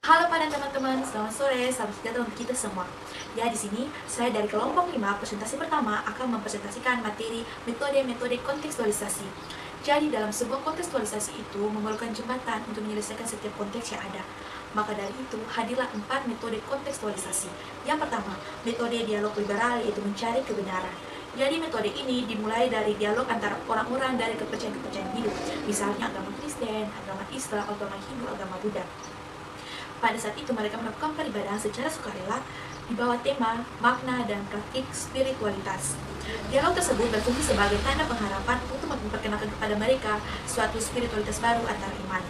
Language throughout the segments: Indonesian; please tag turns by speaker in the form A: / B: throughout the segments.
A: Halo pada teman-teman, selamat sore, salam sejahtera untuk kita semua. Ya, di sini saya dari kelompok 5 presentasi pertama akan mempresentasikan materi metode-metode kontekstualisasi. Jadi dalam sebuah kontekstualisasi itu memerlukan jembatan untuk menyelesaikan setiap konteks yang ada. Maka dari itu, hadirlah 4 metode kontekstualisasi. Yang pertama, metode dialog liberal yaitu mencari kebenaran. Jadi metode ini dimulai dari dialog antara orang-orang dari kepercayaan-kepercayaan hidup, misalnya agama Kristen, agama Islam, agama Hindu, agama Buddha. Pada saat itu mereka melakukan peribadahan secara sukarela di bawah tema makna dan praktik spiritualitas. Dialog tersebut berfungsi sebagai tanda pengharapan untuk memperkenalkan kepada mereka suatu spiritualitas baru antar iman.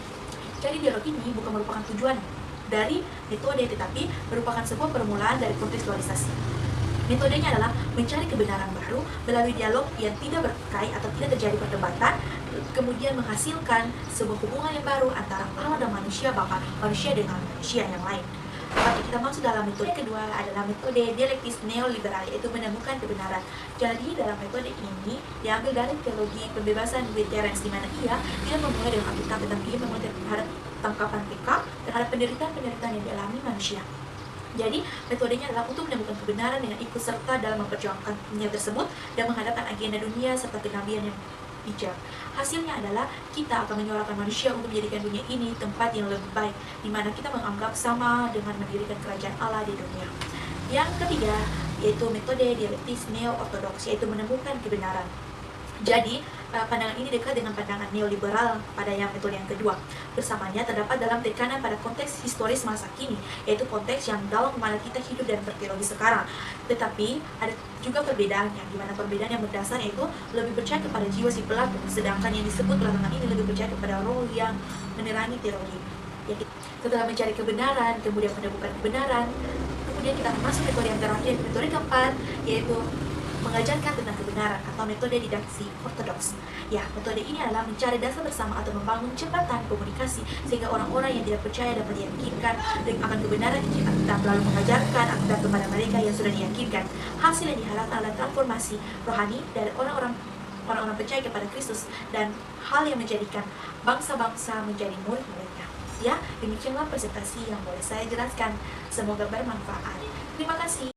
A: Jadi dialog ini bukan merupakan tujuan dari metode, tetapi merupakan sebuah permulaan dari kontekstualisasi. Metodenya adalah mencari kebenaran baru melalui dialog yang tidak berkait atau tidak terjadi perdebatan, kemudian menghasilkan sebuah hubungan yang baru antara Allah dan manusia, bahkan manusia dengan manusia yang lain. Oke, kita masuk dalam metode kedua adalah metode dialektis neoliberal, yaitu menemukan kebenaran. Jadi dalam metode ini diambil dari teologi pembebasan Louis Terence, di mana ia tidak memulai dengan Alkitab, tetapi ia memulai terhadap tangkapan PK terhadap penderitaan-penderitaan yang dialami manusia. Jadi, metodenya adalah untuk menemukan kebenaran dengan ikut serta dalam memperjuangkan dunia tersebut dan menghadapkan agenda dunia serta kenabian yang bijak. Hasilnya adalah kita akan menyuarakan manusia untuk menjadikan dunia ini tempat yang lebih baik, di mana kita menganggap sama dengan mendirikan kerajaan Allah di dunia. Yang ketiga, yaitu metode dialektis neo-ortodoks, yaitu menemukan kebenaran. Jadi, pandangan ini dekat dengan pandangan neoliberal pada yang metode yang kedua. Bersamanya terdapat dalam tekanan pada konteks historis masa kini, yaitu konteks yang dalam mana kita hidup dan berteologi sekarang. Tetapi ada juga perbedaannya, di mana perbedaan yang berdasar yaitu lebih percaya kepada jiwa si pelaku, sedangkan yang disebut belakangan ini lebih percaya kepada roh yang menerangi teologi. Ya, setelah mencari kebenaran, kemudian menemukan kebenaran, kemudian kita masuk metode yang terakhir, metode keempat, yaitu mengajarkan tentang kebenaran atau metode didaksi ortodoks. Ya, metode ini adalah mencari dasar bersama atau membangun jembatan komunikasi sehingga orang-orang yang tidak percaya dapat diyakinkan akan kebenaran Injil Alkitab, lalu mengajarkan Alkitab kepada mereka yang sudah diyakinkan. Hasil yang diharapkan adalah transformasi rohani dari orang-orang percaya kepada Kristus dan hal yang menjadikan bangsa-bangsa menjadi murid-muridnya. Ya, demikianlah presentasi yang boleh saya jelaskan. Semoga bermanfaat. Terima kasih.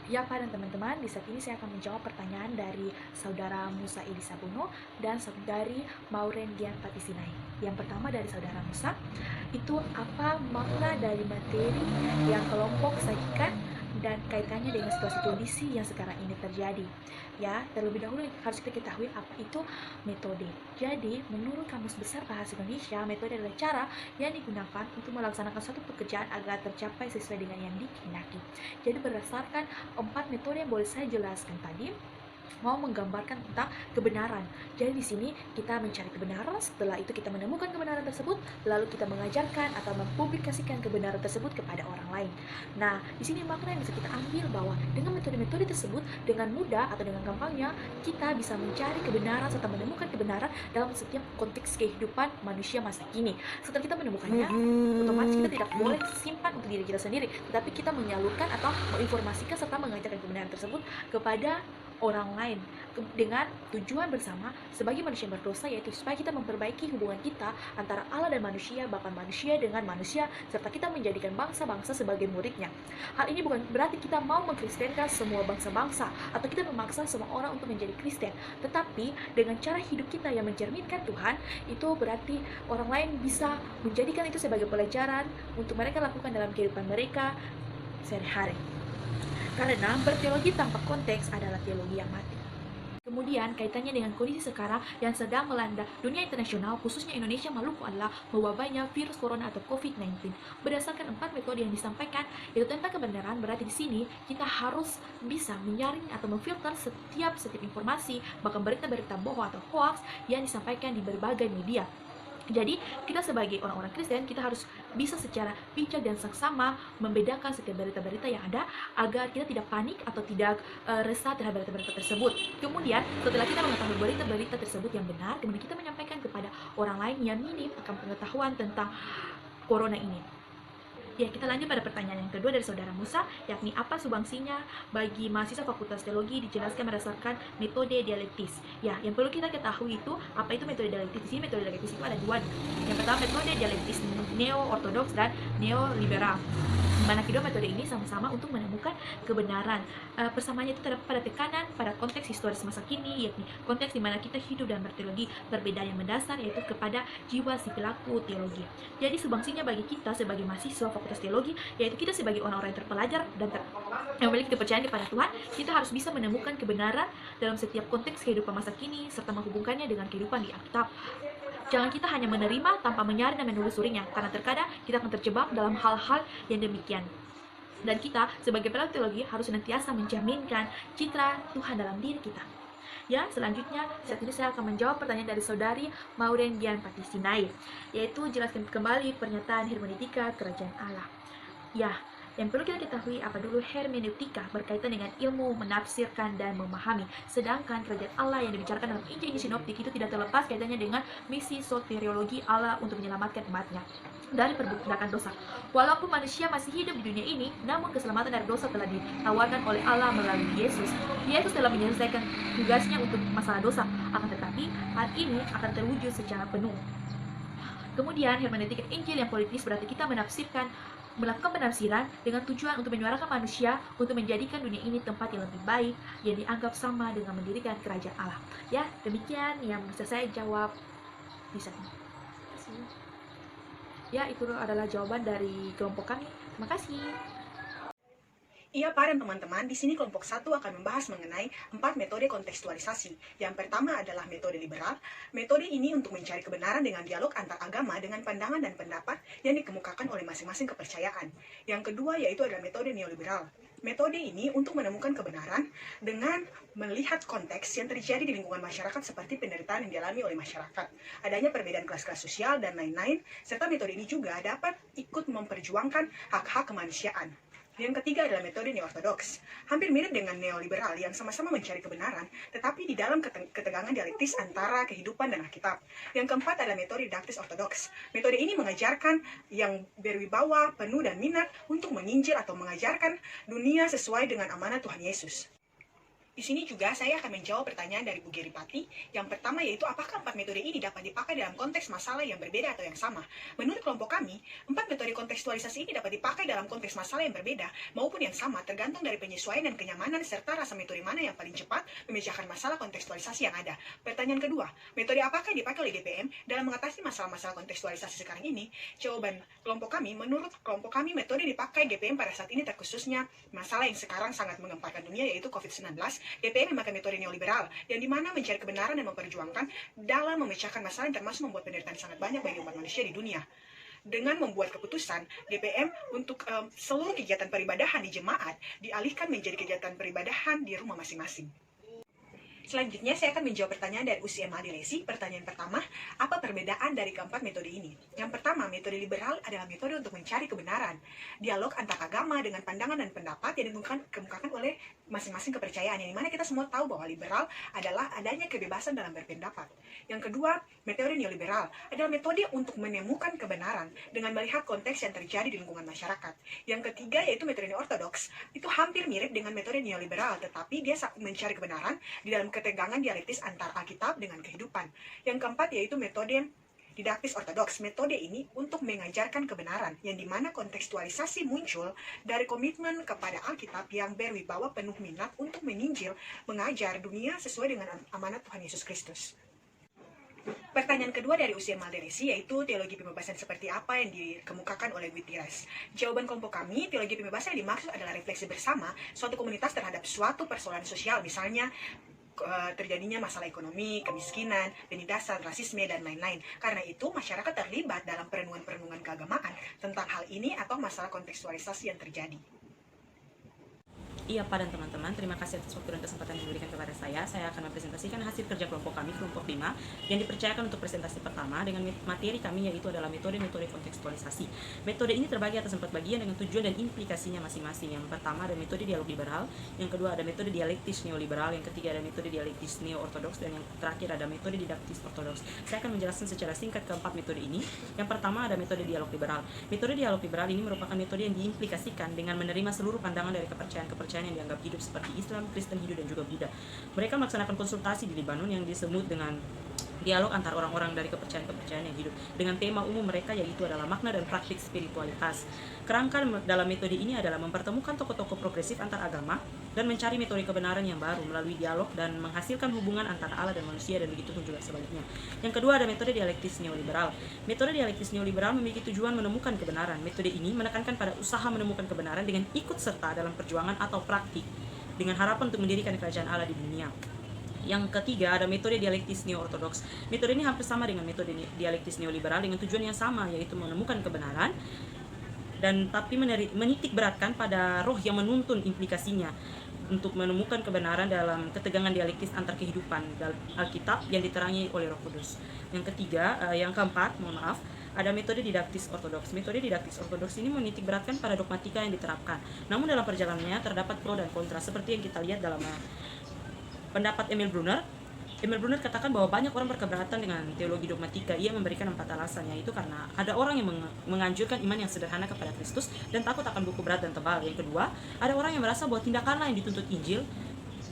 A: Ya Pak dan teman-teman, di saat ini saya akan menjawab pertanyaan dari Saudara Musa Edi Sabuno dan Saudari Maureen Dian Patisinai. Yang pertama dari Saudara Musa, itu apa makna dari materi yang kelompok sajikan dan kaitannya dengan situasi kondisi yang sekarang ini terjadi. Ya, terlebih dahulu harus kita ketahui apa itu metode. Jadi, menurut Kamus Besar Bahasa Indonesia, metode adalah cara yang digunakan untuk melaksanakan suatu pekerjaan agar tercapai sesuai dengan yang dikehendaki. Jadi, berdasarkan 4 metode yang boleh saya jelaskan tadi, mau menggambarkan tentang kebenaran. Jadi di sini kita mencari kebenaran, setelah itu kita menemukan kebenaran tersebut, lalu kita mengajarkan atau mempublikasikan kebenaran tersebut kepada orang lain. Nah, di sini makna yang bisa kita ambil bahwa dengan metode-metode tersebut, dengan mudah atau dengan gampangnya, kita bisa mencari kebenaran serta menemukan kebenaran dalam setiap konteks kehidupan manusia masa kini. Setelah kita menemukannya, otomatis kita tidak boleh simpan untuk diri kita sendiri, tetapi kita menyalurkan atau menginformasikan serta mengajarkan kebenaran tersebut kepada orang lain dengan tujuan bersama sebagai manusia berdosa, yaitu supaya kita memperbaiki hubungan kita antara Allah dan manusia, bahkan manusia dengan manusia, serta kita menjadikan bangsa-bangsa sebagai muridnya. Hal ini bukan berarti kita mau mengkristenkan semua bangsa-bangsa atau kita memaksa semua orang untuk menjadi Kristen, tetapi dengan cara hidup kita yang mencerminkan Tuhan, itu berarti orang lain bisa menjadikan itu sebagai pelajaran untuk mereka lakukan dalam kehidupan mereka sehari-hari. Karena berteologi tanpa konteks adalah teologi yang mati. Kemudian kaitannya dengan kondisi sekarang yang sedang melanda dunia internasional, khususnya Indonesia, Maluku, adalah mewabahnya virus corona atau COVID-19. Berdasarkan 4 metode yang disampaikan, yaitu tentang kebenaran, berarti di sini kita harus bisa menyaring atau memfilter setiap informasi, bahkan berita-berita bohong atau hoax yang disampaikan di berbagai media. Jadi, kita sebagai orang-orang Kristen, kita harus bisa secara bijak dan seksama membedakan setiap berita-berita yang ada agar kita tidak panik atau tidak resah terhadap berita-berita tersebut. Kemudian, setelah kita mengetahui berita-berita tersebut yang benar, kemudian kita menyampaikan kepada orang lain yang minim akan pengetahuan tentang corona ini. Ya, kita lanjut pada pertanyaan yang kedua dari saudara Musa, yakni apa sumbangsinya bagi mahasiswa Fakultas Teologi, dijelaskan berdasarkan metode dialektis. Ya, yang perlu kita ketahui itu, apa itu metode dialektis? Di sini metode dialektis itu ada dua. Yang pertama metode dialektis neo-ortodoks dan neoliberal, di mana kedua metode ini sama-sama untuk menemukan kebenaran. Persamaannya itu terdapat pada tekanan pada konteks historis masa kini, yakni konteks di mana kita hidup dan berteologi. Perbedaan yang mendasar yaitu kepada jiwa si pelaku teologi. Jadi sumbangsinya bagi kita sebagai mahasiswa Fakultas Teologi, yaitu kita sebagai orang-orang yang terpelajar dan yang memiliki kepercayaan kepada Tuhan, kita harus bisa menemukan kebenaran dalam setiap konteks kehidupan masa kini serta menghubungkannya dengan kehidupan di Alkitab. Jangan kita hanya menerima tanpa menyaring dan menelusurinya, karena terkadang kita akan terjebak dalam hal-hal yang demikian. Dan kita sebagai pelaku teologi harus senantiasa menjaminkan citra Tuhan dalam diri kita. Ya, selanjutnya saat ini saya akan menjawab pertanyaan dari saudari Maureen Dian Patisinai, yaitu jelaskan kembali pernyataan hermeneutika kerajaan Allah. Ya, yang perlu kita ketahui apa dulu hermeneutika berkaitan dengan ilmu menafsirkan dan memahami, sedangkan kerajaan Allah yang dibicarakan dalam Injil sinoptik itu tidak terlepas kaitannya dengan misi soteriologi Allah untuk menyelamatkan umatnya dari perbudakan dosa. Walaupun manusia masih hidup di dunia ini, namun keselamatan dari dosa telah ditawarkan oleh Allah melalui Yesus. Yesus telah menyelesaikan tugasnya untuk masalah dosa, akan tetapi hal ini akan terwujud secara penuh. Kemudian hermeneutika Injil yang politis berarti kita melakukan penafsiran dengan tujuan untuk menyuarakan manusia untuk menjadikan dunia ini tempat yang lebih baik, yang dianggap sama dengan mendirikan kerajaan Allah. Ya, demikian yang bisa saya jawab di saat ini. Terima kasih. Ya, itu adalah jawaban dari kelompok kami. Terima kasih.
B: Iya, Pak dan teman-teman, di sini kelompok 1 akan membahas mengenai 4 metode kontekstualisasi. Yang pertama adalah metode liberal. Metode ini untuk mencari kebenaran dengan dialog antar agama dengan pandangan dan pendapat yang dikemukakan oleh masing-masing kepercayaan. Yang kedua yaitu adalah metode neoliberal. Metode ini untuk menemukan kebenaran dengan melihat konteks yang terjadi di lingkungan masyarakat seperti penderitaan yang dialami oleh masyarakat, adanya perbedaan kelas-kelas sosial, dan lain-lain, serta metode ini juga dapat ikut memperjuangkan hak-hak kemanusiaan. Yang ketiga adalah metode neo-ortodoks, hampir mirip dengan neoliberal yang sama-sama mencari kebenaran, tetapi di dalam ketegangan dialektis antara kehidupan dan Alkitab. Yang keempat adalah metode didaktis ortodoks. Metode ini mengajarkan yang berwibawa, penuh dan minat untuk menginjil atau mengajarkan dunia sesuai dengan amanat Tuhan Yesus. Di sini juga saya akan menjawab pertanyaan dari Bu Geripati. Yang pertama yaitu apakah 4 metode ini dapat dipakai dalam konteks masalah yang berbeda atau yang sama? Menurut kelompok kami, 4 metode kontekstualisasi ini dapat dipakai dalam konteks masalah yang berbeda maupun yang sama, tergantung dari penyesuaian dan kenyamanan serta rasa metode mana yang paling cepat memecahkan masalah kontekstualisasi yang ada. Pertanyaan kedua, metode apakah yang dipakai oleh GPM dalam mengatasi masalah-masalah kontekstualisasi sekarang ini? Jawaban kelompok kami, menurut kelompok kami metode dipakai GPM pada saat ini terkhususnya masalah yang sekarang sangat menggemparkan dunia yaitu COVID-19. GPM memakai metode neoliberal, yang dimana mencari kebenaran dan memperjuangkan dalam memecahkan masalah yang termasuk membuat penderitaan sangat banyak bagi umat manusia di dunia. Dengan membuat keputusan, GPM untuk seluruh kegiatan peribadahan di jemaat dialihkan menjadi kegiatan peribadahan di rumah masing-masing. Selanjutnya, saya akan menjawab pertanyaan dari UCM Adilesi. Pertanyaan pertama, apa perbedaan dari keempat metode ini? Yang pertama, metode liberal adalah metode untuk mencari kebenaran. Dialog antar agama dengan pandangan dan pendapat yang dikemukakan oleh masing-masing kepercayaan. Yang dimana kita semua tahu bahwa liberal adalah adanya kebebasan dalam berpendapat. Yang kedua, metode neoliberal adalah metode untuk menemukan kebenaran dengan melihat konteks yang terjadi di lingkungan masyarakat. Yang ketiga, yaitu metode ortodoks. Itu hampir mirip dengan metode neoliberal, tetapi dia mencari kebenaran di dalam ketegangan dialektis antar Alkitab dengan kehidupan. Yang keempat yaitu metode didaktis ortodoks. Metode ini untuk mengajarkan kebenaran, yang dimana kontekstualisasi muncul dari komitmen kepada Alkitab yang berwibawa penuh minat untuk meninjil, mengajar dunia sesuai dengan amanat Tuhan Yesus Kristus. Pertanyaan kedua dari Usia Malderesi yaitu teologi pembebasan seperti apa yang dikemukakan oleh Gutierrez. Jawaban kelompok kami, teologi pembebasan yang dimaksud adalah refleksi bersama suatu komunitas terhadap suatu persoalan sosial, misalnya terjadinya masalah ekonomi, kemiskinan, penindasan, rasisme, dan lain-lain. Karena itu, masyarakat terlibat dalam perenungan-perenungan keagamaan tentang hal ini atau masalah kontekstualisasi yang terjadi.
C: Iya, Pak dan teman-teman, terima kasih atas waktu dan kesempatan yang diberikan kepada saya. Saya akan mempresentasikan hasil kerja kelompok kami, kelompok 5, yang dipercayakan untuk presentasi pertama dengan materi kami, yaitu adalah metode-metode kontekstualisasi. Metode ini terbagi atas 4 bagian dengan tujuan dan implikasinya masing-masing. Yang pertama ada metode dialog liberal, yang kedua ada metode dialektis neoliberal, yang ketiga ada metode dialektis neo-ortodoks, dan yang terakhir ada metode didaktis ortodoks. Saya akan menjelaskan secara singkat keempat metode ini. Yang pertama ada metode dialog liberal. Metode dialog liberal ini merupakan metode yang diimplikasikan dengan menerima seluruh pandangan dari kepercayaan yang dianggap hidup seperti Islam, Kristen, Hindu, dan juga Buddha. Mereka melaksanakan konsultasi di Lebanon yang disebut dengan dialog antar orang-orang dari kepercayaan yang hidup dengan tema umum mereka, yaitu adalah makna dan praktik spiritualitas. Kerangka dalam metode ini adalah mempertemukan tokoh-tokoh progresif antar agama dan mencari metode kebenaran yang baru melalui dialog dan menghasilkan hubungan antara Allah dan manusia, dan begitu pun juga sebaliknya. Yang kedua ada metode dialektis neoliberal. Metode dialektis neoliberal memiliki tujuan menemukan kebenaran. Metode ini menekankan pada usaha menemukan kebenaran dengan ikut serta dalam perjuangan atau praktik dengan harapan untuk mendirikan kerajaan Allah di dunia. Yang ketiga ada metode dialektis neo-ortodoks. Metode ini hampir sama dengan metode dialektis neoliberal dengan tujuan yang sama, yaitu menemukan kebenaran dan tapi menitik beratkan pada roh yang menuntun implikasinya untuk menemukan kebenaran dalam ketegangan dialektis antar kehidupan dalam Alkitab yang diterangi oleh Roh Kudus. Yang ketiga, yang keempat, ada metode didaktis ortodoks. Metode didaktis ortodoks ini menitik beratkan pada dogmatika yang diterapkan. Namun dalam perjalanannya terdapat pro dan kontra, seperti yang kita lihat dalam pendapat Emil Brunner. Emil Brunner katakan bahwa banyak orang berkeberatan dengan teologi dogmatika. Ia memberikan 4 alasan, yaitu karena ada orang yang menganjurkan iman yang sederhana kepada Kristus dan takut akan buku berat dan tebal. Yang kedua, ada orang yang merasa bahwa tindakanlah yang dituntut Injil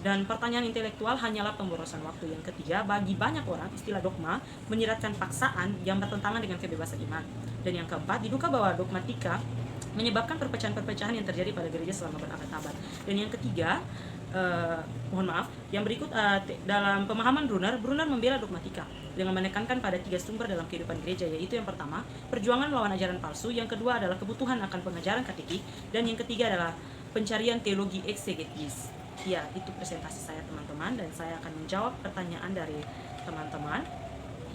C: dan pertanyaan intelektual hanyalah pemborosan waktu. Yang ketiga, bagi banyak orang istilah dogma menyiratkan paksaan yang bertentangan dengan kebebasan iman. Dan yang keempat, diduga bahwa dogmatika menyebabkan perpecahan-perpecahan yang terjadi pada gereja selama berabad-abad. Dan yang ketiga, yang berikut dalam pemahaman Brunner membela dogmatika dengan menekankan pada 3 sumber dalam kehidupan gereja, yaitu yang pertama, perjuangan melawan ajaran palsu, yang kedua adalah kebutuhan akan pengajaran katekik, dan yang ketiga adalah pencarian teologi eksegetis. Ya, itu presentasi saya teman-teman, dan saya akan menjawab pertanyaan dari teman-teman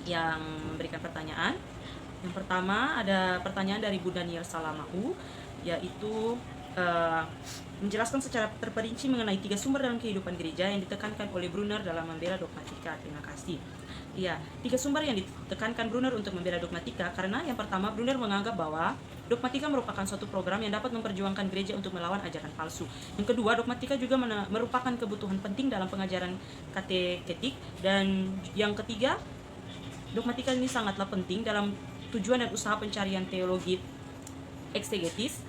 C: yang memberikan pertanyaan. Yang pertama ada pertanyaan dari Bu Daniel Salamahu, yaitu menjelaskan secara terperinci mengenai 3 sumber dalam kehidupan gereja yang ditekankan oleh Brunner dalam membela dogmatika. Terima kasih. Iya, 3 sumber yang ditekankan Brunner untuk membela dogmatika karena yang pertama, Brunner menganggap bahwa dogmatika merupakan suatu program yang dapat memperjuangkan gereja untuk melawan ajaran palsu. Yang kedua, dogmatika juga merupakan kebutuhan penting dalam pengajaran kateketik. Dan yang ketiga, dogmatika ini sangatlah penting dalam tujuan dan usaha pencarian teologi eksegetis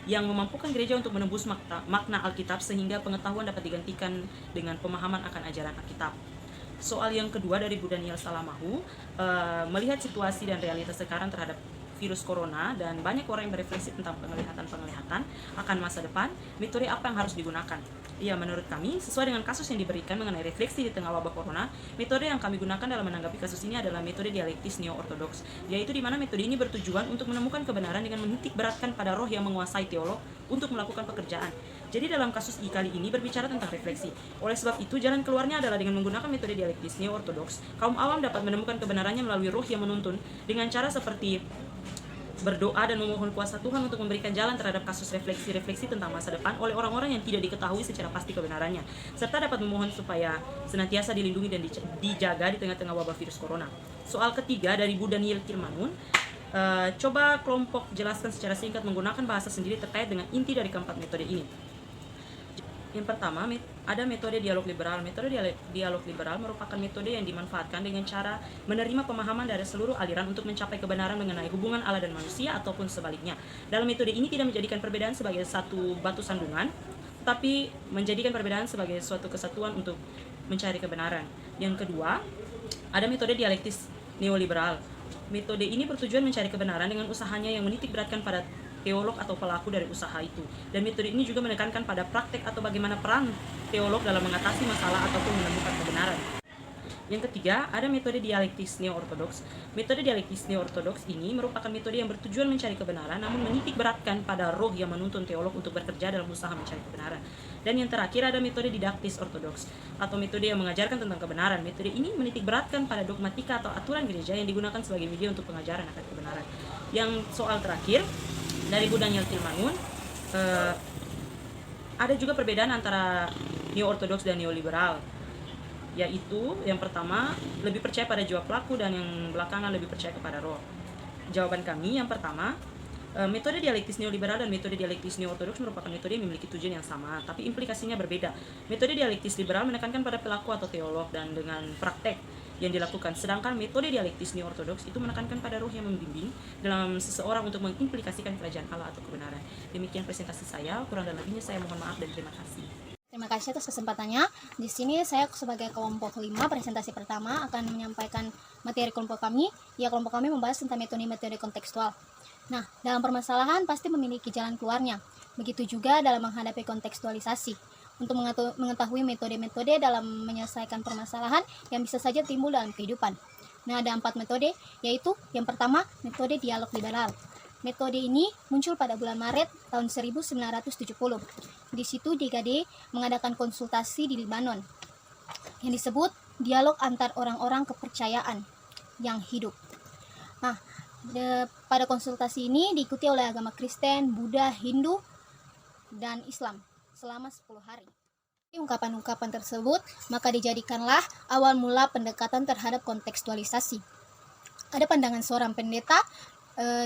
C: yang memampukan gereja untuk menembus makna Alkitab sehingga pengetahuan dapat digantikan dengan pemahaman akan ajaran Alkitab. Soal yang kedua dari Bu Daniel Salamahu, melihat situasi dan realitas sekarang terhadap virus corona dan banyak orang yang berefleksi tentang penglihatan akan masa depan, metode apa yang harus digunakan? Ya, menurut kami, sesuai dengan kasus yang diberikan mengenai refleksi di tengah wabah corona, metode yang kami gunakan dalam menanggapi kasus ini adalah metode dialektis neo-ortodoks, yaitu di mana metode ini bertujuan untuk menemukan kebenaran dengan menitik beratkan pada roh yang menguasai teolog untuk melakukan pekerjaan. Jadi dalam kasus kali ini berbicara tentang refleksi. Oleh sebab itu, jalan keluarnya adalah dengan menggunakan metode dialektis neo-ortodoks. Kaum awam dapat menemukan kebenarannya melalui roh yang menuntun dengan cara seperti berdoa dan memohon kuasa Tuhan untuk memberikan jalan terhadap kasus refleksi-refleksi tentang masa depan oleh orang-orang yang tidak diketahui secara pasti kebenarannya, serta dapat memohon supaya senantiasa dilindungi dan dijaga di tengah-tengah wabah virus corona. Soal ketiga dari Bu Daniel Kilmanun, coba kelompok jelaskan secara singkat menggunakan bahasa sendiri terkait dengan inti dari keempat metode ini. Yang pertama, ada metode dialog liberal. Metode dialog liberal merupakan metode yang dimanfaatkan dengan cara menerima pemahaman dari seluruh aliran untuk mencapai kebenaran mengenai hubungan Allah dan manusia ataupun sebaliknya. Dalam metode ini tidak menjadikan perbedaan sebagai satu batu sandungan, tapi menjadikan perbedaan sebagai suatu kesatuan untuk mencari kebenaran. Yang kedua, ada metode dialektis neoliberal. Metode ini bertujuan mencari kebenaran dengan usahanya yang menitik beratkan pada teolog atau pelaku dari usaha itu. Dan metode ini juga menekankan pada praktek atau bagaimana peran teolog dalam mengatasi masalah ataupun menemukan kebenaran. Yang ketiga, ada metode dialektis neo-ortodoks. Metode dialektis neo-ortodoks ini merupakan metode yang bertujuan mencari kebenaran namun menitik beratkan pada roh yang menuntun teolog untuk bekerja dalam usaha mencari kebenaran. Dan yang terakhir ada metode didaktis ortodoks atau metode yang mengajarkan tentang kebenaran. Metode ini menitik beratkan pada dogmatika atau aturan gereja yang digunakan sebagai media untuk pengajaran akan kebenaran. Yang soal terakhir dari Bu Daniel Kilmanun, Ada juga perbedaan antara neo-ortodoks dan neoliberal, yaitu yang pertama lebih percaya pada jiwa pelaku dan yang belakangan lebih percaya kepada roh. Jawaban kami yang pertama, metode dialektis neoliberal dan metode dialektis neo-ortodoks merupakan metode yang memiliki tujuan yang sama, tapi implikasinya berbeda. Metode dialektis liberal menekankan pada pelaku atau teolog dan dengan praktek yang dilakukan, sedangkan metode dialektis neo-ortodoks itu menekankan pada roh yang membimbing dalam seseorang untuk mengimplikasikan kerajaan Allah atau kebenaran. Demikian presentasi saya, kurang dan lebihnya saya mohon maaf dan terima kasih.
D: Terima kasih atas kesempatannya. Di sini saya sebagai kelompok 5 presentasi pertama akan menyampaikan materi kelompok kami. Ya, kelompok kami membahas tentang metode kontekstual. Nah, dalam permasalahan pasti memiliki jalan keluarnya. Begitu juga dalam menghadapi kontekstualisasi. Untuk mengetahui metode-metode dalam menyelesaikan permasalahan yang bisa saja timbul dalam kehidupan. Nah, ada 4 metode, yaitu yang pertama, metode dialog liberal. Metode ini muncul pada bulan Maret tahun 1970. Di situ DKD mengadakan konsultasi di Libanon yang disebut dialog antar orang-orang kepercayaan yang hidup. Nah, pada konsultasi ini diikuti oleh agama Kristen, Buddha, Hindu, dan Islam selama 10 hari. Ungkapan-ungkapan tersebut maka dijadikanlah awal mula pendekatan terhadap kontekstualisasi. Ada pandangan seorang pendeta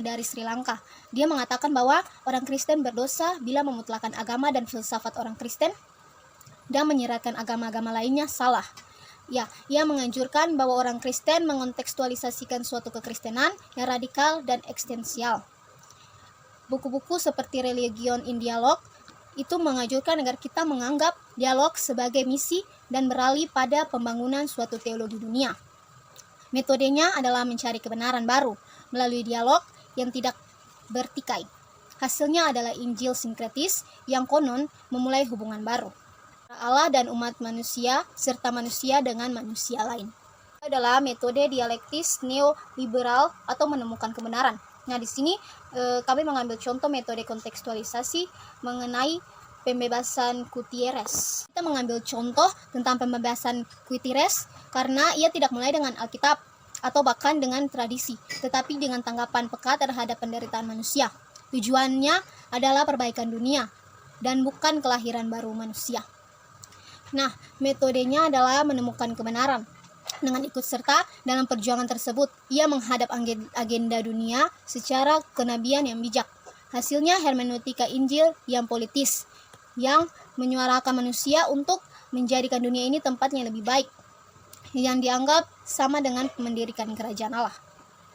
D: dari Sri Lanka. Dia mengatakan bahwa orang Kristen berdosa bila memutlakan agama dan filsafat orang Kristen dan menyiratkan agama-agama lainnya salah. Ya, ia menganjurkan bahwa orang Kristen mengontekstualisasikan suatu kekristenan yang radikal dan eksistensial. Buku-buku seperti Religion in Dialogue itu menganjurkan agar kita menganggap dialog sebagai misi dan beralih pada pembangunan suatu teologi dunia. Metodenya adalah mencari kebenaran baru melalui dialog yang tidak bertikai. Hasilnya adalah Injil sinkretis yang konon memulai hubungan baru Allah dan umat manusia serta manusia dengan manusia lain. Adalah metode dialektis neoliberal atau menemukan kebenaran. Nah, di sini kami mengambil contoh metode kontekstualisasi mengenai pembebasan Gutierrez. Kita mengambil contoh tentang pembebasan Gutierrez karena ia tidak mulai dengan Alkitab atau bahkan dengan tradisi, tetapi dengan tanggapan peka terhadap penderitaan manusia. Tujuannya adalah perbaikan dunia dan bukan kelahiran baru manusia. Nah, metodenya adalah menemukan kebenaran. Dengan ikut serta dalam perjuangan tersebut, ia menghadap agenda dunia secara kenabian yang bijak. Hasilnya hermeneutika Injil yang politis, yang menyuarakan manusia untuk menjadikan dunia ini tempat yang lebih baik, yang dianggap sama dengan mendirikan kerajaan Allah.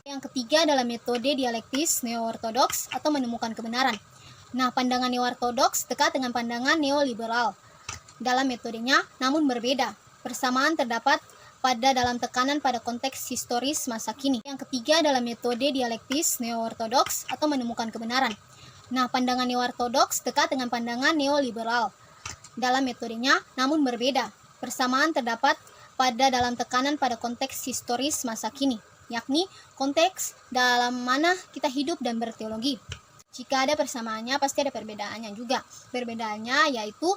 D: Yang ketiga adalah metode dialektis neo-ortodoks atau menemukan kebenaran. Nah, pandangan neo-ortodoks dekat dengan pandangan neoliberal dalam metodenya, namun berbeda. Persamaan terdapat pada dalam tekanan pada konteks historis masa kini. Yang ketiga adalah metode dialektis neo-ortodoks atau menemukan kebenaran. Nah, pandangan neo-ortodoks dekat dengan pandangan neoliberal dalam metodenya, namun berbeda. Persamaan terdapat pada dalam tekanan pada konteks historis masa kini, yakni konteks dalam mana kita hidup dan berteologi. Jika ada persamaannya, pasti ada perbedaannya juga. Perbedaannya yaitu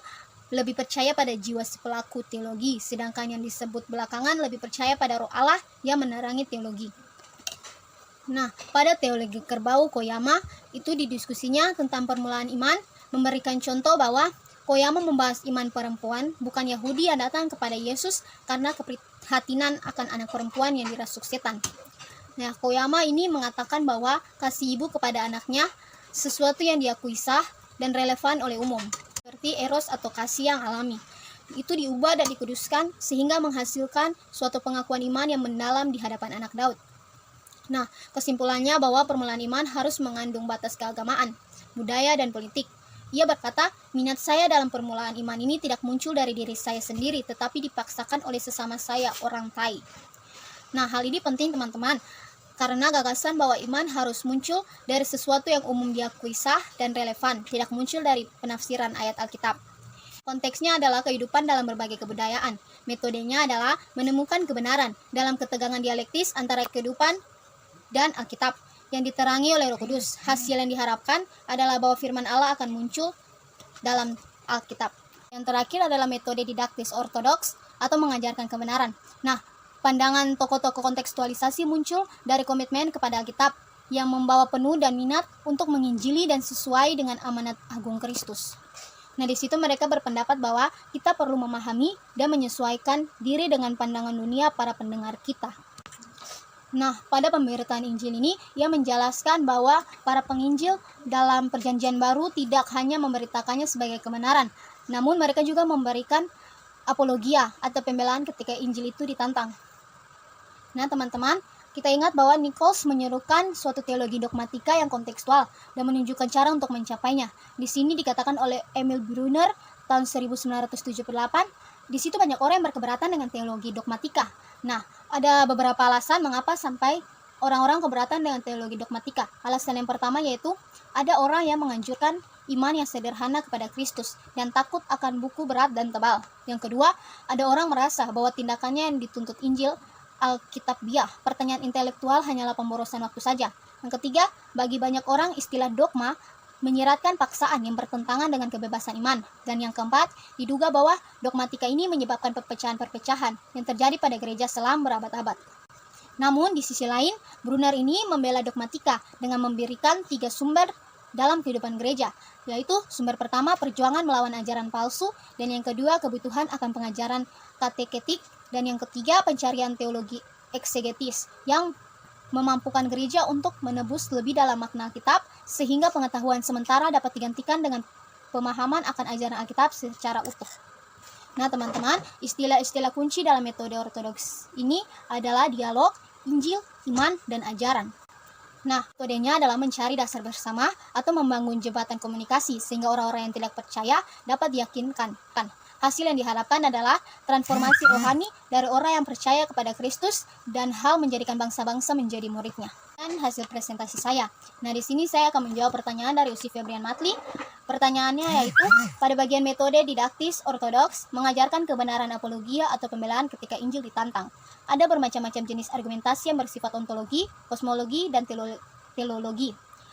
D: lebih percaya pada jiwa si pelaku teologi, sedangkan yang disebut belakangan lebih percaya pada roh Allah yang menerangi teologi. Nah, pada teologi kerbau Koyama, itu di diskusinya tentang permulaan iman, memberikan contoh bahwa Koyama membahas iman perempuan, bukan Yahudi yang datang kepada Yesus karena keprihatinan akan anak perempuan yang dirasuk setan. Nah, Koyama ini mengatakan bahwa kasih ibu kepada anaknya sesuatu yang diakui sah dan relevan oleh umum, seperti eros atau kasih yang alami. Itu diubah dan dikuduskan sehingga menghasilkan suatu pengakuan iman yang mendalam di hadapan anak Daud. Nah, kesimpulannya bahwa permulaan iman harus mengandung batas keagamaan, budaya, dan politik. Ia berkata, minat saya dalam permulaan iman ini tidak muncul dari diri saya sendiri, tetapi dipaksakan oleh sesama saya, orang Tai. Nah, hal ini penting teman-teman, karena gagasan bahwa iman harus muncul dari sesuatu yang umum diakui sah dan relevan, tidak muncul dari penafsiran ayat Alkitab. Konteksnya adalah kehidupan dalam berbagai kebudayaan. Metodenya adalah menemukan kebenaran dalam ketegangan dialektis antara kehidupan dan Alkitab yang diterangi oleh Roh Kudus. Hasil yang diharapkan adalah bahwa firman Allah akan muncul dalam Alkitab. Yang terakhir adalah metode didaktis ortodoks atau mengajarkan kebenaran. Nah, pandangan tokoh-tokoh kontekstualisasi muncul dari komitmen kepada Alkitab yang membawa penuh dan minat untuk menginjili dan sesuai dengan amanat agung Kristus. Nah, di situ mereka berpendapat bahwa kita perlu memahami dan menyesuaikan diri dengan pandangan dunia para pendengar kita. Nah, pada pemberitaan Injil ini, ia menjelaskan bahwa para penginjil dalam Perjanjian Baru tidak hanya memberitakannya sebagai kebenaran, namun mereka juga memberikan apologia atau pembelaan ketika Injil itu ditantang. Nah, teman-teman, kita ingat bahwa Nichols menyerukan suatu teologi dogmatika yang kontekstual dan menunjukkan cara untuk mencapainya. Di sini dikatakan oleh Emil Brunner tahun 1978, di situ banyak orang yang berkeberatan dengan teologi dogmatika. Nah, ada beberapa alasan mengapa sampai orang-orang keberatan dengan teologi dogmatika. Alasan yang pertama yaitu ada orang yang menganjurkan iman yang sederhana kepada Kristus dan takut akan buku berat dan tebal. Yang kedua, ada orang merasa bahwa tindakannya yang dituntut Injil Alkitabiah, pertanyaan intelektual hanyalah pemborosan waktu saja. Yang ketiga, bagi banyak orang istilah dogma menyiratkan paksaan yang bertentangan dengan kebebasan iman. Dan yang keempat, diduga bahwa dogmatika ini menyebabkan perpecahan-perpecahan yang terjadi pada gereja selama berabad-abad. Namun, di sisi lain, Brunner ini membela dogmatika dengan memberikan 3 sumber dalam kehidupan gereja, yaitu sumber pertama perjuangan melawan ajaran palsu, dan yang kedua kebutuhan akan pengajaran kateketik, dan yang ketiga pencarian teologi eksegetis yang memampukan gereja untuk menebus lebih dalam makna Alkitab sehingga pengetahuan sementara dapat digantikan dengan pemahaman akan ajaran Alkitab secara utuh. Nah, teman-teman, istilah-istilah kunci dalam metode ortodoks ini adalah dialog, Injil, iman, dan ajaran. Nah, metodenya adalah mencari dasar bersama atau membangun jembatan komunikasi sehingga orang-orang yang tidak percaya dapat diyakinkan. Hasil yang diharapkan adalah transformasi rohani dari orang yang percaya kepada Kristus dan hal menjadikan bangsa-bangsa menjadi muridnya. Dan hasil presentasi saya. Nah, di sini saya akan menjawab pertanyaan dari Usi Febrian Matli. Pertanyaannya yaitu, pada bagian metode didaktis ortodoks mengajarkan kebenaran apologia atau pembelaan ketika Injil ditantang. Ada bermacam-macam jenis argumentasi yang bersifat ontologi, kosmologi, dan teologi.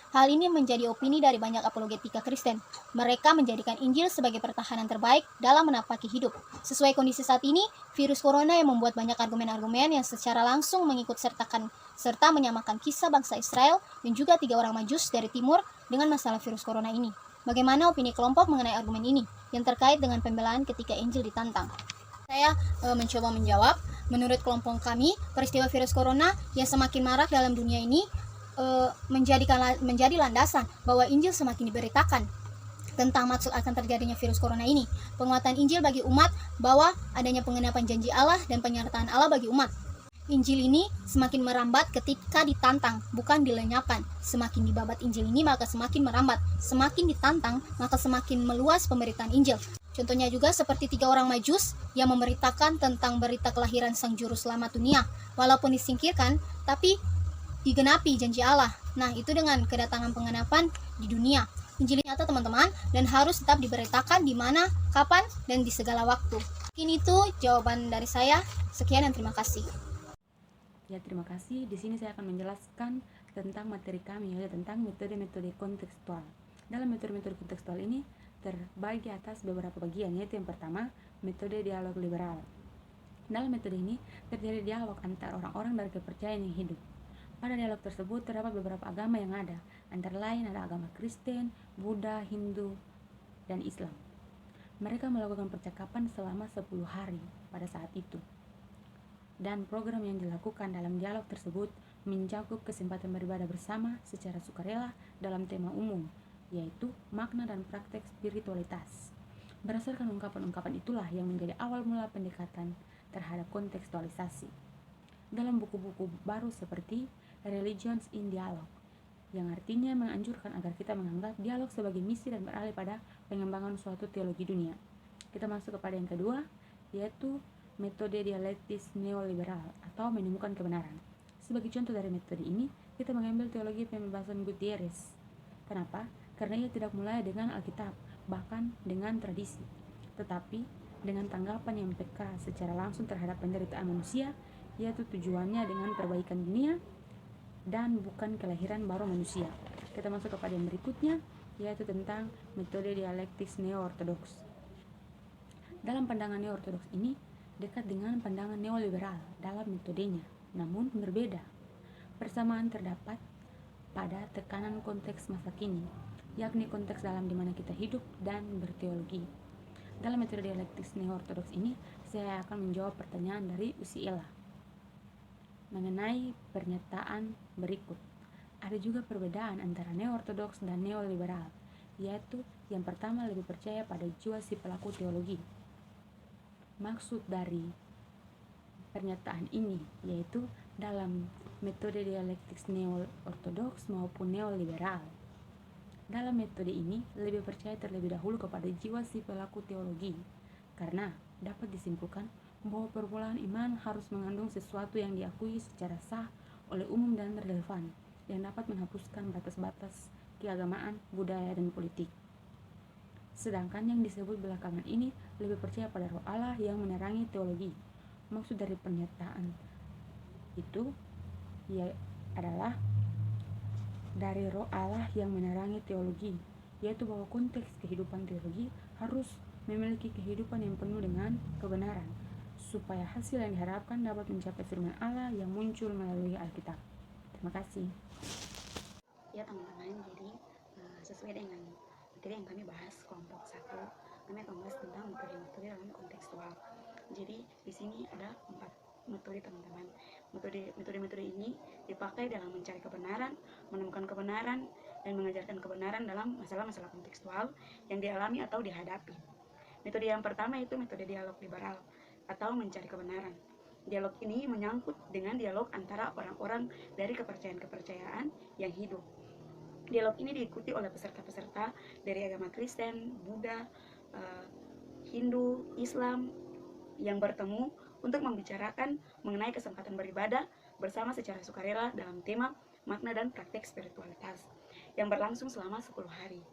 D: Hal ini menjadi opini dari banyak apologetika Kristen. Mereka menjadikan Injil sebagai pertahanan terbaik dalam menapaki hidup. Sesuai kondisi saat ini, virus corona yang membuat banyak argumen-argumen yang secara langsung mengikut serta menyamakan kisah bangsa Israel dan juga 3 orang Majus dari timur dengan masalah virus corona ini. Bagaimana opini kelompok mengenai argumen ini yang terkait dengan pembelaan ketika Injil ditantang? Saya mencoba menjawab. Menurut kelompok kami, peristiwa virus corona yang semakin marak dalam dunia ini menjadi landasan bahwa Injil semakin diberitakan tentang maksud akan terjadinya virus corona ini. Penguatan Injil bagi umat bahwa adanya pengenapan janji Allah dan penyertaan Allah bagi umat. Injil ini semakin merambat ketika ditantang, bukan dilenyapkan. Semakin dibabat Injil ini maka semakin merambat. Semakin ditantang maka semakin meluas pemberitaan Injil. Contohnya juga seperti 3 orang Majus yang memberitakan tentang berita kelahiran Sang Juru Selamat dunia. Walaupun disingkirkan, tapi digenapi janji Allah. Nah, itu dengan kedatangan pengenapan di dunia. Injil nyata, teman-teman, dan harus tetap diberitakan di mana, kapan, dan di segala waktu. Mungkin itu jawaban dari saya. Sekian dan terima kasih.
C: Ya, terima kasih. Di sini saya akan menjelaskan tentang materi kami, yaitu tentang metode-metode kontekstual. Dalam metode-metode kontekstual ini terbagi atas beberapa bagian, yaitu yang pertama, metode dialog liberal. Dalam metode ini terjadi dialog antar orang-orang dari kepercayaan yang hidup. Pada dialog tersebut terdapat beberapa agama yang ada, antara lain ada agama Kristen, Buddha, Hindu, dan Islam. Mereka melakukan percakapan selama 10 hari pada saat itu. Dan program yang dilakukan dalam dialog tersebut mencakup kesempatan beribadah bersama secara sukarela dalam tema umum, yaitu makna dan praktek spiritualitas. Berdasarkan ungkapan-ungkapan itulah yang menjadi awal mula pendekatan terhadap kontekstualisasi. Dalam buku-buku baru seperti Religions in Dialogue, yang artinya menganjurkan agar kita menganggap dialog sebagai misi dan beralih pada pengembangan suatu teologi dunia. Kita masuk kepada yang kedua, yaitu metode dialektis neoliberal atau menemukan kebenaran. Sebagai contoh dari metode ini, kita mengambil teologi pembebasan Gutierrez. Kenapa? Karena ia tidak mulai dengan Alkitab, bahkan dengan tradisi, tetapi dengan tanggapan yang peka secara langsung terhadap penderitaan manusia, yaitu tujuannya dengan perbaikan dunia dan bukan kelahiran baru manusia. Kita masuk kepada yang berikutnya, yaitu tentang metode dialektis neo-ortodoks. Dalam pandangan neo-ortodoks ini dekat dengan pandangan neoliberal dalam metodenya, namun berbeda. Persamaan terdapat pada tekanan konteks masa kini.
E: yakni konteks dalam di mana kita hidup dan berteologi. Dalam metode dialektis neo-ortodoks ini, saya akan menjawab pertanyaan dari Usiela mengenai pernyataan berikut. Ada juga perbedaan antara neo-ortodoks dan neoliberal, yaitu yang pertama lebih percaya pada jiwa si pelaku teologi. Maksud dari pernyataan ini yaitu dalam metode dialektis neo-ortodoks maupun neoliberal. Dalam metode ini lebih percaya terlebih dahulu kepada jiwa si pelaku teologi, karena dapat disimpulkan bahwa permulaan iman harus mengandung sesuatu yang diakui secara sah oleh umum dan relevan, yang dapat menghapuskan batas-batas keagamaan, budaya, dan politik. Sedangkan yang disebut belakangan ini lebih percaya pada roh Allah yang menerangi teologi. Maksud dari pernyataan itu adalah dari roh Allah yang menerangi teologi, yaitu bahwa konteks kehidupan teologi harus memiliki kehidupan yang penuh dengan kebenaran, supaya hasil yang diharapkan dapat mencapai firman Allah yang muncul melalui Alkitab. Terima kasih.
F: Ya teman-teman, jadi sesuai dengan materi yang kami bahas kelompok 1, kami akan membahas tentang metode-metode dalam kontekstual. Jadi di sini ada 4 metode teman-teman. Metode-metode ini dipakai dalam mencari kebenaran, menemukan kebenaran, dan mengajarkan kebenaran dalam masalah-masalah kontekstual yang dialami atau dihadapi. Metode yang pertama itu metode dialog liberal atau mencari kebenaran. Dialog ini menyangkut dengan dialog antara orang-orang dari kepercayaan-kepercayaan yang hidup. Dialog ini diikuti oleh peserta-peserta dari agama Kristen, Buddha, Hindu, Islam yang bertemu untuk membicarakan mengenai kesempatan beribadah bersama secara sukarela dalam tema makna dan praktek spiritualitas yang berlangsung selama 10 hari.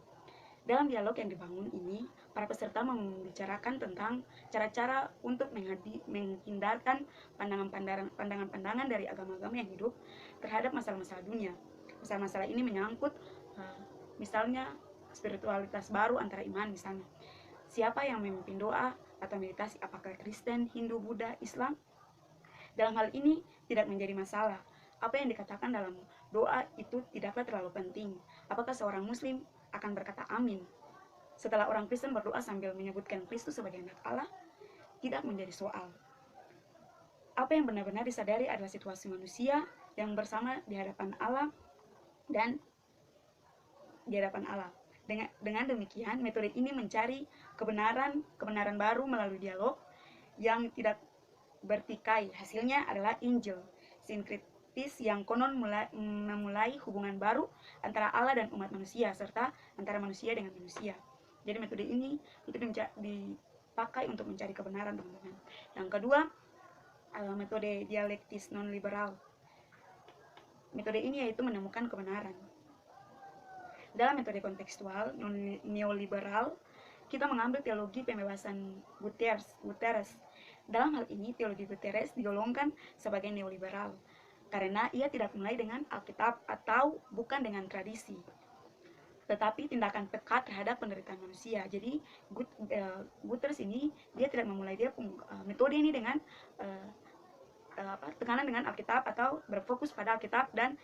F: Dalam dialog yang dibangun ini, para peserta membicarakan tentang cara-cara untuk menghindarkan pandangan-pandangan dari agama-agama yang hidup terhadap masalah-masalah dunia. Masalah-masalah ini menyangkut misalnya spiritualitas baru antara iman, misalnya siapa yang memimpin doa atau meditasi, apakah Kristen, Hindu, Buddha, Islam. Dalam hal ini tidak menjadi masalah. Apa yang dikatakan dalam doa itu tidaklah terlalu penting. Apakah seorang Muslim akan berkata amin setelah orang Kristen berdoa sambil menyebutkan Kristus sebagai anak Allah? Tidak menjadi soal. Apa yang benar-benar disadari adalah situasi manusia yang bersama di hadapan Allah dan di hadapan Allah. Dengan demikian, metode ini mencari kebenaran baru melalui dialog yang tidak bertikai. Hasilnya adalah Injil sinkretis yang konon memulai hubungan baru antara Allah dan umat manusia, serta antara manusia dengan manusia. Jadi metode ini itu dipakai untuk mencari kebenaran, teman-teman. Yang kedua, metode dialektis non-liberal. Metode ini yaitu menemukan kebenaran. Dalam metode kontekstual neoliberal, kita mengambil teologi pembebasan Guterres. Dalam hal ini, teologi Guterres digolongkan sebagai neoliberal, karena ia tidak mulai dengan Alkitab atau bukan dengan tradisi, tetapi tindakan pekat terhadap penderitaan manusia. Jadi, Guterres ini, dia tidak memulai metode ini dengan tekanan dengan Alkitab atau berfokus pada Alkitab dan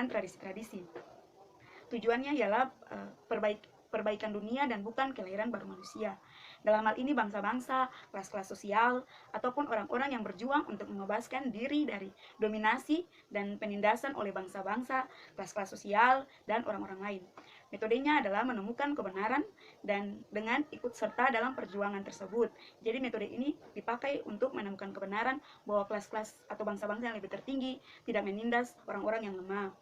F: tradisi-tradisi. Tujuannya ialah perbaikan dunia dan bukan kelahiran baru manusia. Dalam hal ini bangsa-bangsa, kelas-kelas sosial, ataupun orang-orang yang berjuang untuk membebaskan diri dari dominasi dan penindasan oleh bangsa-bangsa, kelas-kelas sosial, dan orang-orang lain. Metodenya adalah menemukan kebenaran dan dengan ikut serta dalam perjuangan tersebut. Jadi metode ini dipakai untuk menemukan kebenaran bahwa kelas-kelas atau bangsa-bangsa yang lebih tertinggi tidak menindas orang-orang yang lemah.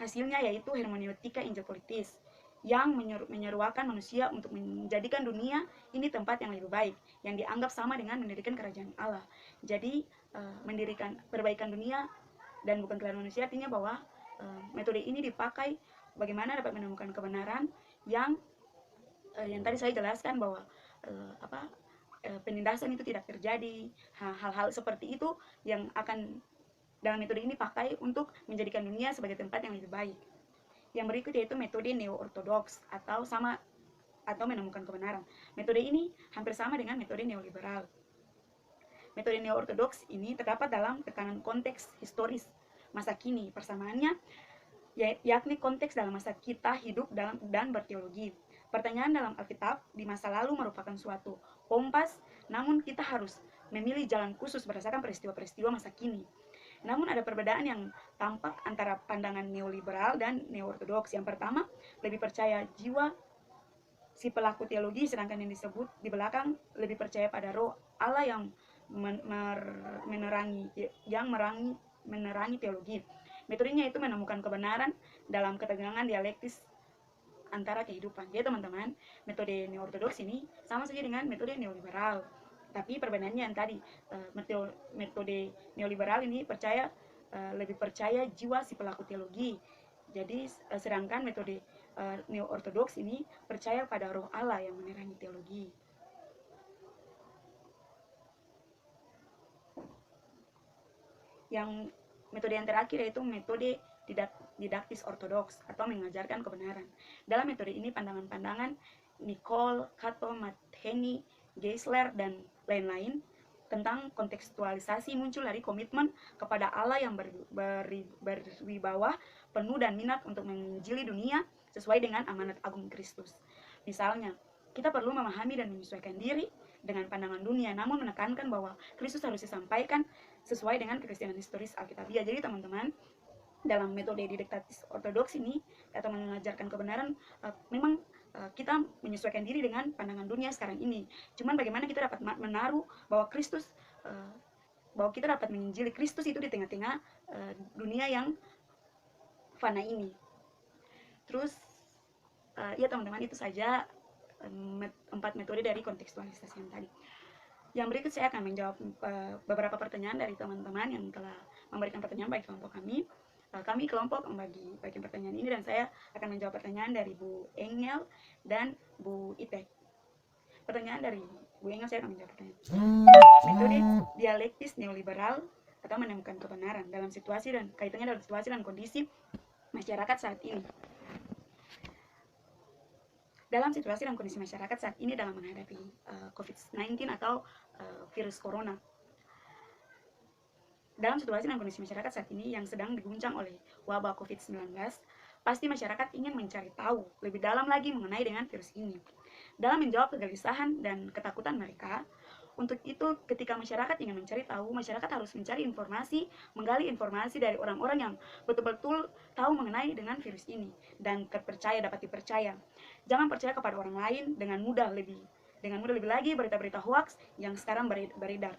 F: Hasilnya yaitu hermeneutika injilpolitis yang menyeruakan manusia untuk menjadikan dunia ini tempat yang lebih baik, yang dianggap sama dengan mendirikan kerajaan Allah. Jadi mendirikan perbaikan dunia dan bukan kelahiran manusia, artinya bahwa metode ini dipakai bagaimana dapat menemukan kebenaran yang tadi saya jelaskan bahwa penindasan itu tidak terjadi. Hal-hal seperti itu yang akan dalam metode ini pakai untuk menjadikan dunia sebagai tempat yang lebih baik. Yang berikut yaitu metode neo-ortodoks atau menemukan kebenaran. Metode ini hampir sama dengan metode neoliberal. Metode neo-ortodoks ini terdapat dalam tekanan konteks historis masa kini. Persamaannya yakni konteks dalam masa kita hidup dan berteologi. Pertanyaan dalam Alkitab di masa lalu merupakan suatu kompas, namun kita harus memilih jalan khusus berdasarkan peristiwa-peristiwa masa kini. Namun ada perbedaan yang tampak antara pandangan neoliberal dan neo-ortodoks. Yang pertama, lebih percaya jiwa si pelaku teologi, sedangkan yang disebut di belakang lebih percaya pada roh Allah yang menerangi teologi. Metodenya itu menemukan kebenaran dalam ketegangan dialektis antara kehidupan. Jadi teman-teman, metode neo-ortodoks ini sama saja dengan metode neoliberal. Tapi perbedaannya yang tadi, metode neoliberal ini lebih percaya jiwa si pelaku teologi. Jadi sedangkan metode neo-ortodoks ini percaya pada roh Allah yang menerangi teologi. Yang metode yang terakhir yaitu metode didaktis ortodoks atau mengajarkan kebenaran. Dalam metode ini pandangan-pandangan Nicole, Cato, Matheny, Geisler, dan lain-lain tentang kontekstualisasi muncul dari komitmen kepada Allah yang berwibawa, penuh dan minat untuk menginjili dunia sesuai dengan amanat agung Kristus. Misalnya, kita perlu memahami dan menyesuaikan diri dengan pandangan dunia, namun menekankan bahwa Kristus harus disampaikan sesuai dengan kekristenan historis Alkitabiah. Jadi teman-teman, dalam metode didaktis ortodoks ini atau mengajarkan kebenaran, memang kita menyesuaikan diri dengan pandangan dunia sekarang ini. Cuman bagaimana kita dapat menaruh bahwa Kristus, bahwa kita dapat menginjili Kristus itu di tengah-tengah dunia yang fana ini. Terus ya teman-teman, itu saja 4 metode dari kontekstualisasi yang tadi. Yang berikut saya akan menjawab beberapa pertanyaan dari teman-teman yang telah memberikan pertanyaan bagi kelompok kami. Kami kelompok membagi bagian pertanyaan ini dan saya akan menjawab pertanyaan dari Bu Engel dan Bu Itek. Pertanyaan dari Bu Engel, saya akan menjawab pertanyaan. Metode dialektis neoliberal atau menemukan kebenaran dalam situasi dan kaitannya dalam situasi dan kondisi masyarakat saat ini. Dalam situasi dan kondisi masyarakat saat ini dalam menghadapi COVID-19 atau virus corona. Dalam situasi dan kondisi masyarakat saat ini yang sedang diguncang oleh wabah COVID-19, pasti masyarakat ingin mencari tahu lebih dalam lagi mengenai dengan virus ini. Dalam menjawab kegelisahan dan ketakutan mereka, untuk itu ketika masyarakat ingin mencari tahu, masyarakat harus mencari informasi, menggali informasi dari orang-orang yang betul-betul tahu mengenai dengan virus ini dan dapat dipercaya. Jangan percaya kepada orang lain dengan mudah lebih lagi berita-berita hoax yang sekarang beredar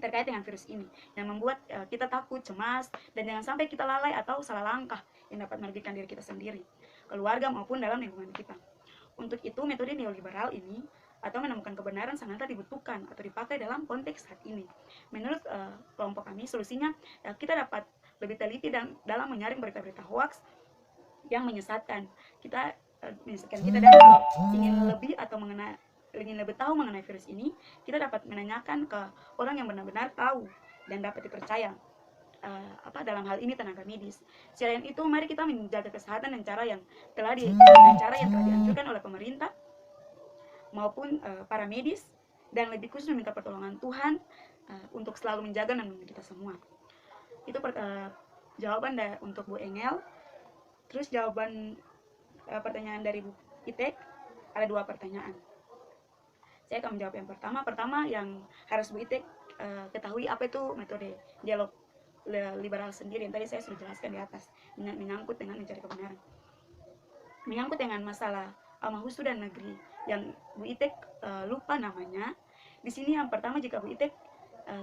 F: terkait dengan virus ini yang membuat kita takut, cemas, dan jangan sampai kita lalai atau salah langkah yang dapat merugikan diri kita sendiri, keluarga maupun dalam lingkungan kita. Untuk itu metode neoliberal ini atau menemukan kebenaran sangatlah dibutuhkan atau dipakai dalam konteks saat ini. Menurut kelompok kami, solusinya kita dapat lebih teliti dan dalam menyaring berita-berita hoax yang menyesatkan kita dan kalau ingin lebih tahu mengenai virus ini, kita dapat menanyakan ke orang yang benar-benar tahu dan dapat dipercaya. Dalam hal ini tenaga medis. Selain itu, mari kita menjaga kesehatan dengan cara yang telah dianjurkan oleh pemerintah maupun para medis, dan lebih khusus meminta pertolongan Tuhan untuk selalu menjaga dan melindungi kita semua. Itu jawaban untuk Bu Engel. Terus jawaban pertanyaan dari Bu Itek, ada 2 pertanyaan. Saya akan menjawab yang pertama yang harus Bu Itek ketahui apa itu metode dialog liberal sendiri yang tadi saya sudah jelaskan di atas, menyangkut dengan mencari kebenaran, menyangkut dengan masalah Al-Mahusu dan negeri yang Bu Itek lupa namanya. Di sini yang pertama, jika Bu Itek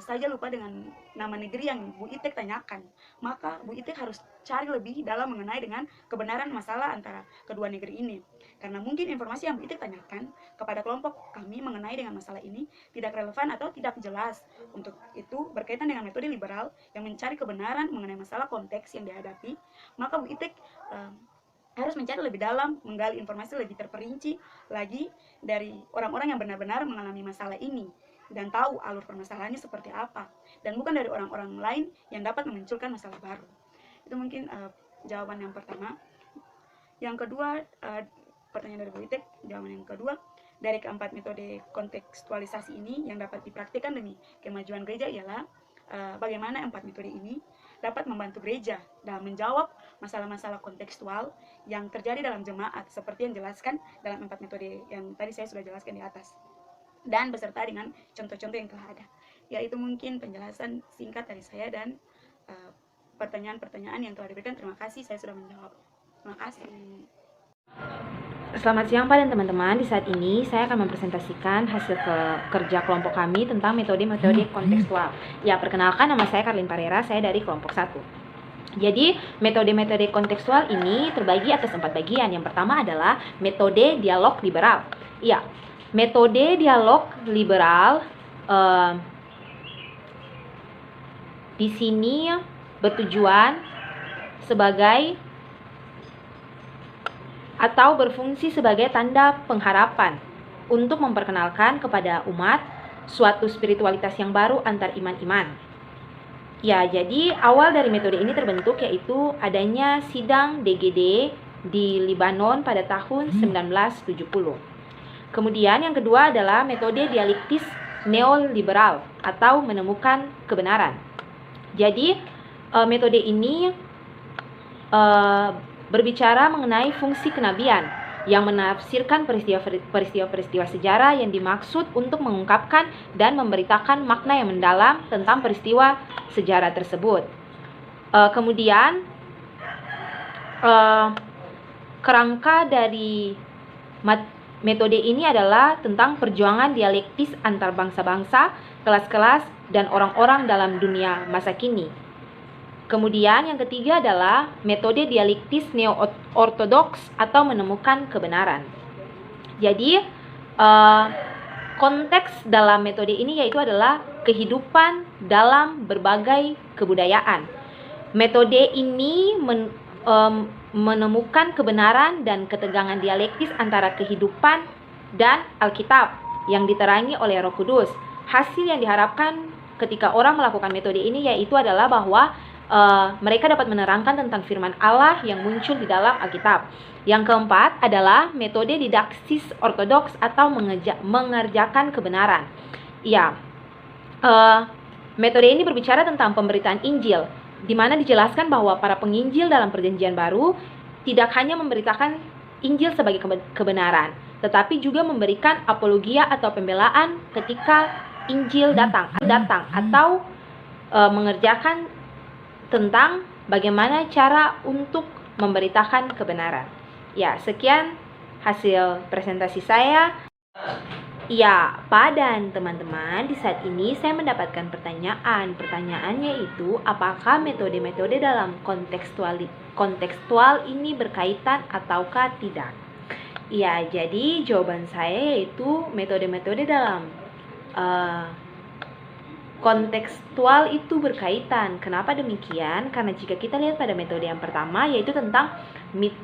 F: saja lupa dengan nama negeri yang Bu Itek tanyakan, maka Bu Itek harus cari lebih dalam mengenai dengan kebenaran masalah antara kedua negeri ini. Karena mungkin informasi yang Bu Itek tanyakan kepada kelompok kami mengenai dengan masalah ini tidak relevan atau tidak jelas. Untuk itu, berkaitan dengan metode liberal yang mencari kebenaran mengenai masalah konteks yang dihadapi, maka Bu Itek harus mencari lebih dalam, menggali informasi lebih terperinci lagi dari orang-orang yang benar-benar mengalami masalah ini dan tahu alur permasalahannya seperti apa, dan bukan dari orang-orang lain yang dapat memunculkan masalah baru. Itu mungkin jawaban yang pertama. Yang kedua, pertanyaan dari Bu Itek, jawaban yang kedua, dari keempat metode kontekstualisasi ini yang dapat dipraktikkan demi kemajuan gereja ialah bagaimana 4 metode ini dapat membantu gereja dalam menjawab masalah-masalah kontekstual yang terjadi dalam jemaat seperti yang dijelaskan dalam 4 metode yang tadi saya sudah jelaskan di atas, dan beserta dengan contoh-contoh yang telah ada. Yaitu mungkin penjelasan singkat dari saya dan pertanyaan-pertanyaan yang telah diberikan. Terima kasih, saya sudah menjawab. Terima kasih.
E: Selamat siang Pak dan teman-teman. Di saat ini saya akan mempresentasikan hasil kerja kelompok kami tentang metode-metode kontekstual. Ya, perkenalkan, nama saya Karlin Parera, saya dari kelompok 1. Jadi, metode-metode kontekstual ini terbagi atas 4 bagian. Yang pertama adalah metode dialog liberal. Ya, metode dialog liberal di sini bertujuan sebagai atau berfungsi sebagai tanda pengharapan untuk memperkenalkan kepada umat suatu spiritualitas yang baru antar iman-iman. Ya, jadi awal dari metode ini terbentuk yaitu adanya sidang DGD di Libanon pada tahun 1970. Kemudian yang kedua adalah metode dialektis neoliberal atau menemukan kebenaran. Jadi metode ini berbicara mengenai fungsi kenabian yang menafsirkan peristiwa-peristiwa sejarah yang dimaksud untuk mengungkapkan dan memberitakan makna yang mendalam tentang peristiwa sejarah tersebut. Kemudian kerangka dari metode ini adalah tentang perjuangan dialektis antar bangsa-bangsa, kelas-kelas, dan orang-orang dalam dunia masa kini. Kemudian yang ketiga adalah metode dialektis neo-ortodoks atau menemukan kebenaran. Jadi konteks dalam metode ini yaitu adalah kehidupan dalam berbagai kebudayaan. Metode ini menemukan kebenaran dan ketegangan dialektis antara kehidupan dan Alkitab yang diterangi oleh Roh Kudus. Hasil yang diharapkan ketika orang melakukan metode ini yaitu adalah bahwa mereka dapat menerangkan tentang firman Allah yang muncul di dalam Alkitab. Yang keempat adalah metode didaksis ortodoks atau mengerjakan kebenaran. Ya, metode ini berbicara tentang pemberitaan Injil, di mana dijelaskan bahwa para penginjil dalam Perjanjian Baru tidak hanya memberitakan Injil sebagai kebenaran, tetapi juga memberikan apologia atau pembelaan ketika Injil datang atau mengerjakan tentang bagaimana cara untuk memberitakan kebenaran. Ya, sekian hasil presentasi saya. Ya, Pak dan teman-teman, di saat ini saya mendapatkan pertanyaan. Pertanyaannya itu, apakah metode-metode dalam kontekstual ini berkaitan ataukah tidak? Ya, jadi jawaban saya yaitu metode-metode dalam kontekstual itu berkaitan. Kenapa demikian? Karena jika kita lihat pada metode yang pertama yaitu tentang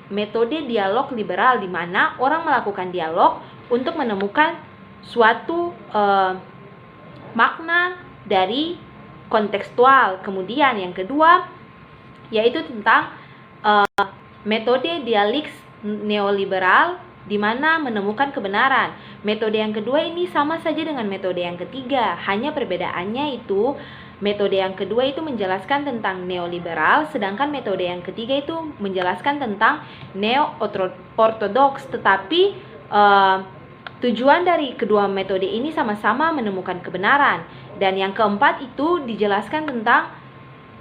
E: metode dialog liberal, di mana orang melakukan dialog untuk menemukan suatu makna dari kontekstual. Kemudian yang kedua yaitu tentang metode dialektis neoliberal, di mana menemukan kebenaran. Metode yang kedua ini sama saja dengan metode yang ketiga, hanya perbedaannya itu metode yang kedua itu menjelaskan tentang neoliberal, sedangkan metode yang ketiga itu menjelaskan tentang neo-ortodoks. Tetapi tujuan dari kedua metode ini sama-sama menemukan kebenaran. Dan yang keempat itu dijelaskan tentang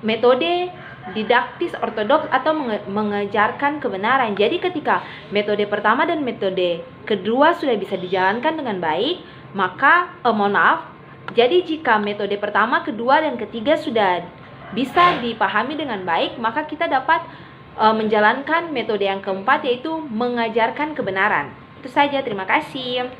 E: metode didaktis ortodoks atau mengejarkan kebenaran. Jadi ketika metode pertama dan metode kedua sudah bisa dijalankan dengan baik, maka jadi jika metode pertama, kedua, dan ketiga sudah bisa dipahami dengan baik, maka kita dapat menjalankan metode yang keempat yaitu mengajarkan kebenaran. Itu saja, terima kasih.